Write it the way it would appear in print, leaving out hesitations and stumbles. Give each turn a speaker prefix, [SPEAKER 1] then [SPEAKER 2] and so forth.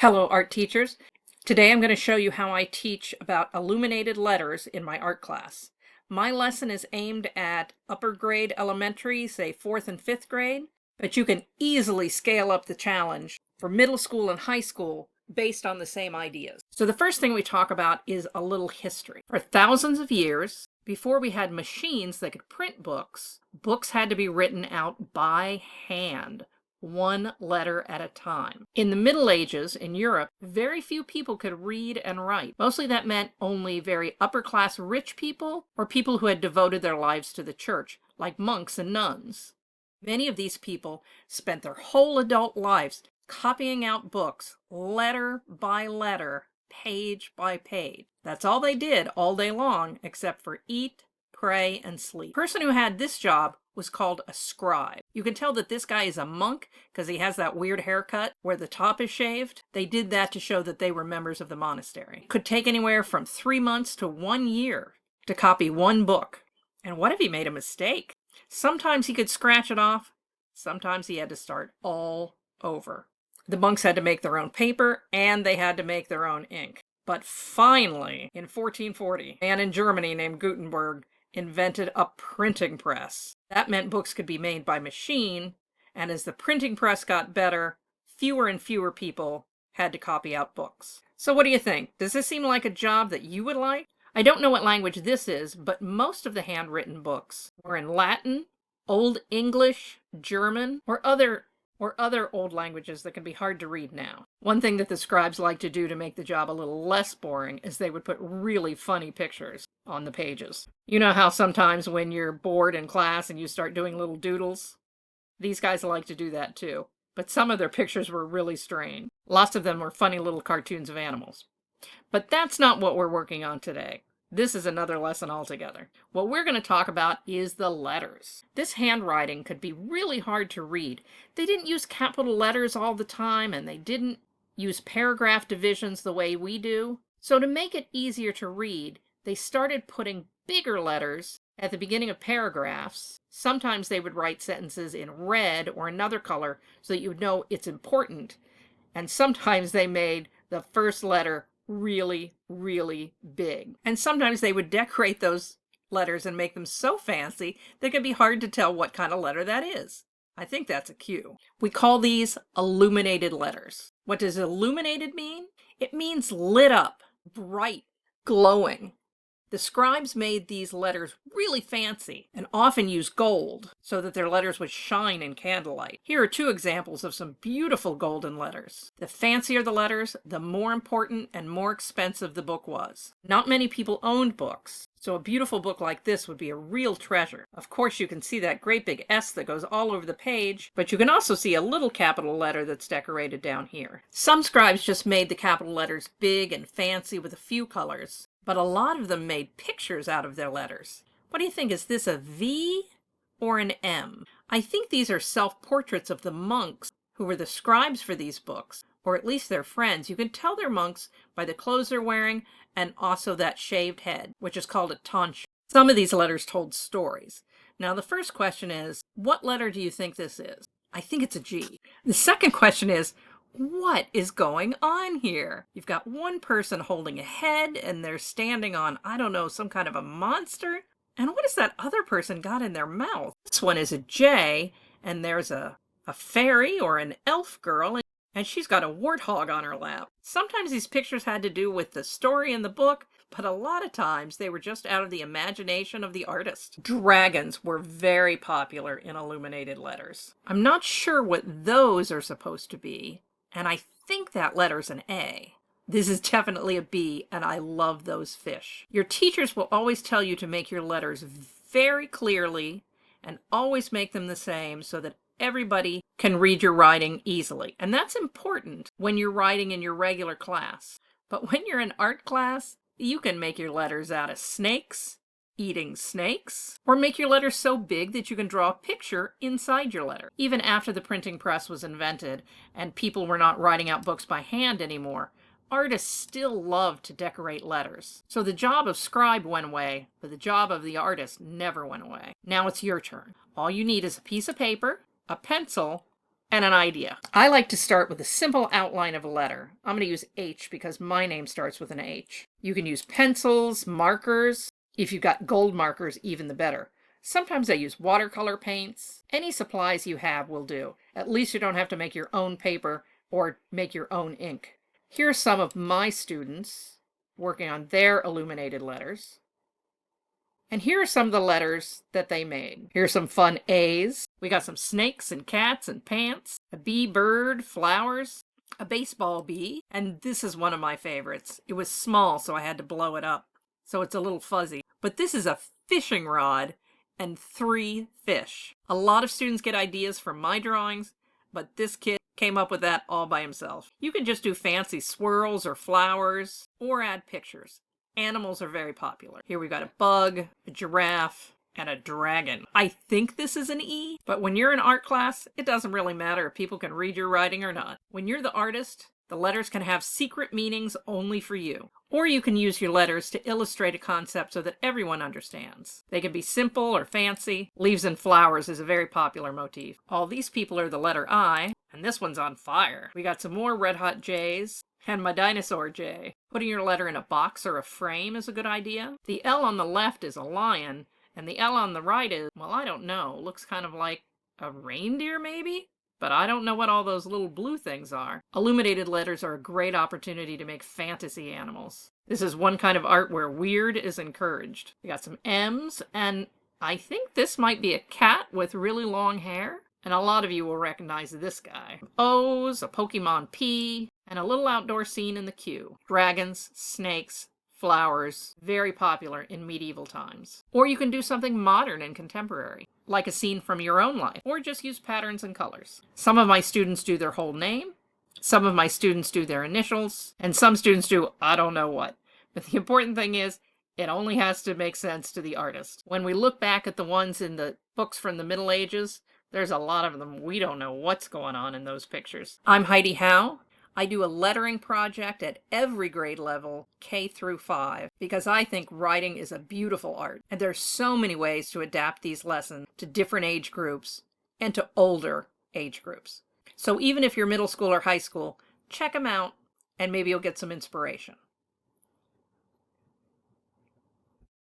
[SPEAKER 1] Hello, art teachers. Today I'm going to show you how I teach about illuminated letters in my art class. My lesson is aimed at upper grade elementary, say 4th and 5th grade, but you can easily scale up the challenge for middle school and high school based on the same ideas. So the first thing we talk about is a little history. For thousands of years, before we had machines that could print books, books had to be written out by hand, one letter at a time. In the Middle Ages in Europe, very few people could read and write. Mostly that meant only very upper class rich people or people who had devoted their lives to the church, like monks and nuns. Many of these people spent their whole adult lives copying out books, letter by letter, page by page. That's all they did all day long, except for eat, pray, and sleep. The person who had this job was called a scribe. You can tell that this guy is a monk because he has that weird haircut where the top is shaved. They did that to show that they were members of the monastery. It could take anywhere from 3 months to 1 year to copy one book. And what if he made a mistake? Sometimes he could scratch it off. Sometimes he had to start all over. The monks had to make their own paper and they had to make their own ink. But finally, in 1440, a man in Germany named Gutenberg invented a printing press. That meant books could be made by machine, and as the printing press got better, fewer and fewer people had to copy out books. So what do you think? Does this seem like a job that you would like? I don't know what language this is, but most of the handwritten books were in Latin, Old English, German, or other old languages that can be hard to read now. One thing that the scribes like to do to make the job a little less boring is they would put really funny pictures on the pages. You know how sometimes when you're bored in class and you start doing little doodles? These guys like to do that too. But some of their pictures were really strange. Lots of them were funny little cartoons of animals. But that's not what we're working on today. This is another lesson altogether. What we're going to talk about is the letters. This handwriting could be really hard to read. They didn't use capital letters all the time, and they didn't use paragraph divisions the way we do. So to make it easier to read, they started putting bigger letters at the beginning of paragraphs. Sometimes they would write sentences in red or another color so that you would know it's important. And sometimes they made the first letter really, really big. And sometimes they would decorate those letters and make them so fancy that it could be hard to tell what kind of letter that is. I think that's a cue. We call these illuminated letters. What does illuminated mean? It means lit up, bright, glowing. The scribes made these letters really fancy and often used gold so that their letters would shine in candlelight. Here are 2 examples of some beautiful golden letters. The fancier the letters, the more important and more expensive the book was. Not many people owned books, so a beautiful book like this would be a real treasure. Of course, you can see that great big S that goes all over the page, but you can also see a little capital letter that's decorated down here. Some scribes just made the capital letters big and fancy with a few colors. But a lot of them made pictures out of their letters. What do you think? Is this a V or an M? I think these are self-portraits of the monks who were the scribes for these books, or at least their friends. You can tell they're monks by the clothes they're wearing and also that shaved head, which is called a tonsure. Some of these letters told stories. Now, the first question is, what letter do you think this is? I think it's a G. The second question is, what is going on here? You've got one person holding a head and they're standing on, I don't know, some kind of a monster. And what has that other person got in their mouth? This one is a J and there's a fairy or an elf girl and she's got a warthog on her lap. Sometimes these pictures had to do with the story in the book, but a lot of times they were just out of the imagination of the artist. Dragons were very popular in illuminated letters. I'm not sure what those are supposed to be. And I think that letter's an A. This is definitely a B, and I love those fish. Your teachers will always tell you to make your letters very clearly and always make them the same so that everybody can read your writing easily. And that's important when you're writing in your regular class. But when you're in art class, you can make your letters out of snakes, eating snakes, or make your letters so big that you can draw a picture inside your letter. Even after the printing press was invented and people were not writing out books by hand anymore, artists still loved to decorate letters. So the job of scribe went away, but the job of the artist never went away. Now it's your turn. All you need is a piece of paper, a pencil, and an idea. I like to start with a simple outline of a letter. I'm going to use H because my name starts with an H. You can use pencils, markers. If you've got gold markers, even the better. Sometimes I use watercolor paints. Any supplies you have will do. At least you don't have to make your own paper or make your own ink. Here are some of my students working on their illuminated letters. And here are some of the letters that they made. Here's some fun A's. We got some snakes and cats and pants, a bee, bird, flowers, a baseball bee, and this is one of my favorites. It was small, so I had to blow it up, so it's a little fuzzy. But this is a fishing rod and 3 fish. A lot of students get ideas from my drawings, but this kid came up with that all by himself. You can just do fancy swirls or flowers or add pictures. Animals are very popular. Here we've got a bug, a giraffe, and a dragon. I think this is an E, but when you're in art class, it doesn't really matter if people can read your writing or not. When you're the artist, the letters can have secret meanings only for you. Or you can use your letters to illustrate a concept so that everyone understands. They can be simple or fancy. Leaves and flowers is a very popular motif. All these people are the letter I, and this one's on fire. We got some more red hot J's. And my dinosaur J. Putting your letter in a box or a frame is a good idea. The L on the left is a lion, and the L on the right is, well, I don't know, looks kind of like a reindeer maybe? But I don't know what all those little blue things are. Illuminated letters are a great opportunity to make fantasy animals. This is one kind of art where weird is encouraged. We got some M's, and I think this might be a cat with really long hair. And a lot of you will recognize this guy. O's, a Pokemon P, and a little outdoor scene in the Q. Dragons, snakes, flowers, very popular in medieval times. Or you can do something modern and contemporary, like a scene from your own life, or just use patterns and colors. Some of my students do their whole name, some of my students do their initials, and some students do I don't know what. But the important thing is, it only has to make sense to the artist. When we look back at the ones in the books from the Middle Ages, there's a lot of them. We don't know what's going on in those pictures. I'm Heidi Howe. I do a lettering project at every grade level, K through 5, because I think writing is a beautiful art. And there's so many ways to adapt these lessons to different age groups and to older age groups. So even if you're middle school or high school, check them out and maybe you'll get some inspiration.